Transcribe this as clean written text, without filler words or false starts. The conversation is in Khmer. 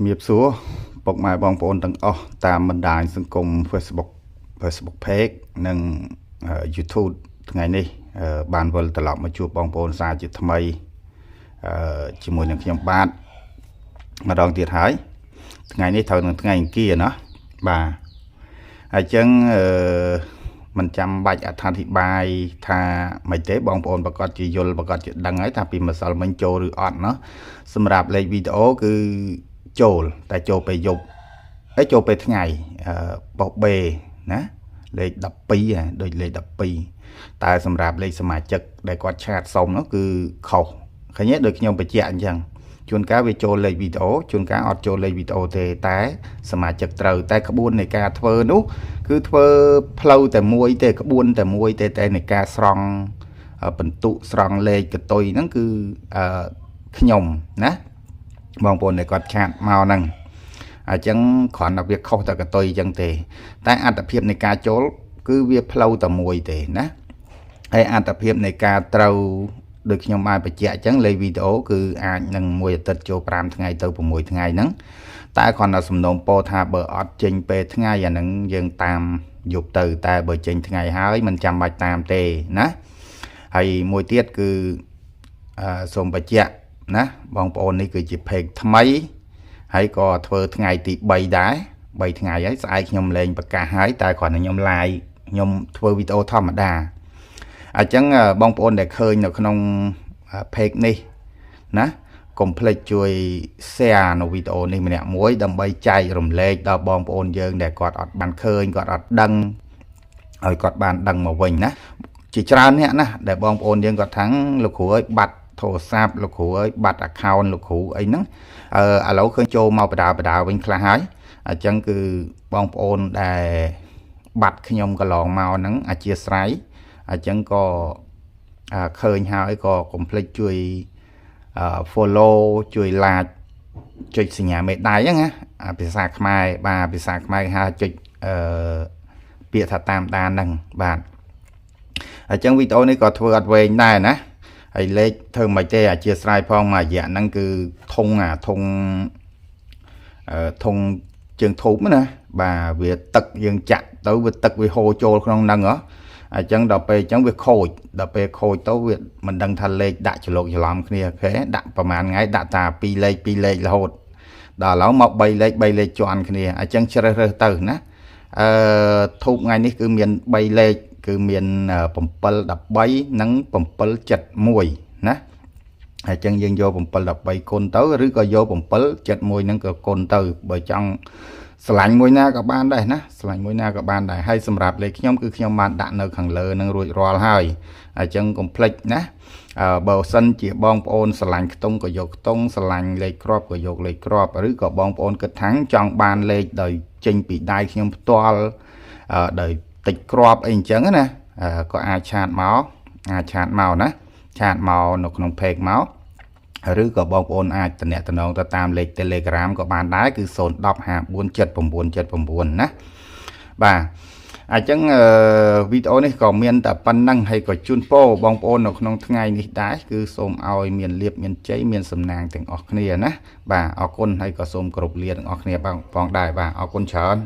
ជំរាបសួរពុកម៉ែបងប្អូនទាំងអស់តាមបណ្ដាញសង្គម Facebook Page និង YouTube ថ្ងៃនេះបានវិលត្រឡប់មកជួបបងប្អូនសាជាថ្មីជាមួយនឹងខ្ញុំបាទម្ដងទៀតហើយថ្ងៃនេះត្រូវនឹងថ្ងៃអង្គារណាបាទហើយអញ្ចឹងមិនចាំបាច់អត្ថាធិប្បាយថាមិនទេបងប្អូនប្រកាសជាយល់ប្រកាសជាដឹងហើយថាពីម្សិលមិញចូលឬអត់ណាសម្រាប់លេខវីដេអូគឺចូលតែចូលពេលយប់ហើយចូលពេលថ្ងៃបោះបេណាលេខ12ដូចលេខ12តែសម្រាប់លេខសមាជិកដែលគាត់ឆាតសុំនោះគឺខុសឃើញទេដូចខ្ញុំបញ្ជាក់អញ្ចឹងជួនកាលវាចូលលេខវីដេអូជួនកាលអត់ចូលលេខវីដេអូទេតែសមាជិកត្រូវតែក្បួននៃការធ្វើនោះគឺធ្វើផ្លូវតែមួយទេក្បួនតែមួយទេតែនៃការស្រង់បន្ទុកស្រង់លេខកតុយហ្នឹងគឺខ្ញុំណាបងប្អូនដែលគាត់ឆាតមកហ្នឹងអញ្ចឹងគ្រាន់តែវាខុសតែកតុយអញ្ចឹងទេតែអត្ថភាពនៃការចូលគឺវាផ្លូវតែមួយទេណាហើយអត្ថភាពនៃការត្រូវដូចខ្ញុំបានបញ្ជាក់អញ្ចឹងលេខវីដេអូគឺអាចនឹងមួយអាទិត្យចូល5ថ្ងៃទៅ6ថ្ងៃហ្នឹងតែគ្រាន់តែសំណូមពរថាបើអត់ចេញពេលថ្ងៃអាហ្នឹងយើងតាមយប់ទៅតែបើចេញថ្ងៃហើយមិនចាំបាច់តាមទេណាហើយមួយទៀតគឺសូមបញ្ជាក់ណាបងប្អូននេះគឺជាเพจថ្មីហើយក៏ធ្វើថ្ងៃទី3ដែរ3ថ្ងៃហើយស្អែកខ្ញុំលេងប្រកាសហើយតែគ្រាន់តែខ្ញុំ live ខ្ញុំធ្វើវីដេអូធម្មតាអញ្ចឹងបងប្អូនដែលឃើញនៅក្នុង page នេះណាកុំភ្លេចជួយ share នៅវីដេអូនេះម្នាក់មួយដើម្បីចែករំលែកដល់បងប្អូនយើងដែលគាត់អត់បានឃើញគាត់អត់ដឹងឲ្យគាត់បានដឹងមកវិញណាជាច្រើនអ្នកណាដែលបងប្អូនយើងគាត់ថាំងលោកគ្រូអើយបាត់ទូរស័ព្ទលោកគ្រូអើយបាត់ account លោកគ្រូអីហ្នឹងឥឡូវឃើញចូលមកបដាវិញខ្លះហើយអញ្ចឹងគឺបងប្អូនដែលបាត់ខ្ញុំកន្លងមកហ្នឹងអធិស្ឋានអញ្ចឹងក៏ឃើញហើយក៏កុំភ្លេចជួយfollow ជួយ like ចុចសញ្ញាមេដៃហ្នឹងណាភាសាខ្មែរបាទភាសាខ្មែរគេហៅចុចពាក្យថាតាមដានហ្នឹងបាទអញ្ចឹងវីដេអូនេះក៏ធ្វើអត់វែងដែរណាហើយលេខធ្វើមិនទេអធិស្ឋានផងមួយរយៈហ្នឹងគឺធុងជើងធូបណាបាទវាទឹកយើងចាក់ទៅវាទឹកវាហូរចូលក្នុងហ្នឹងហ៎អញ្ចឹងដល់ពេលអញ្ចឹងវាខូចដល់ពេលខូចទៅវាមិនដឹងថាលេខដាក់ច្រឡុកច្រឡំគ្នាអូខេដាក់ប្រហែលថ្ងៃដាក់តា2លេខរហូតដល់ឥឡូវមក3លេខជាន់គ្នាអញ្ចឹងជ្រើសរើសទៅណាធូបថ្ងៃនេះគឺមាន3លេខគឺមាន713និង771ណាអញ្ចឹងយើងយក713គុណទៅឬក៏យក771ហ្នឹងក៏គុណទៅបើចង់ស្រឡាញ់មួយណាក៏បានដែរណាស្រឡាញ់មួយណាក៏បានដែរហើយសម្រាប់លេខខ្ញុំគឺខ្ញុំបានដាក់នៅខាងលើនឹងរួចរាល់ហើយអញ្ចឹងកុំភ្លេចណាបើសិនជាបងប្អូនស្រឡាញ់ខ្ទង់ក៏យកខ្ទង់ស្រឡាញ់លេខគ្រាប់ក៏យកលេខគ្រាប់ឬក៏បងប្អូនគិតថាចង់បានលេខដោយចេញពីដៃខ្ញុំផ្ទាល់ដោយតិចគ្រាប់អីអញ្ចឹងណាក៏អាចឆាតមកណាឆាតមកនៅក្នុង page មកឬក៏បងប្អូនអាចតំណែងទៅតាមលេខ Telegram ក៏បានដែរគឺ010547979ណាបាទអញ្ចឹងវីដេអូនេះក៏មានតែប៉ុណ្ណឹងហើយក៏ជូនពរបងប្អូននៅក្នុងថ្ងៃនេះដែរគឺសូមឲ្យមានលាភមានជ័យមានសំណាងទាំងអស់គ្នាណាបាទអរគុណហើយក៏សូមគោរពលាទាំងអស់គ្នាផងដែរបាទអរគុណច្រើន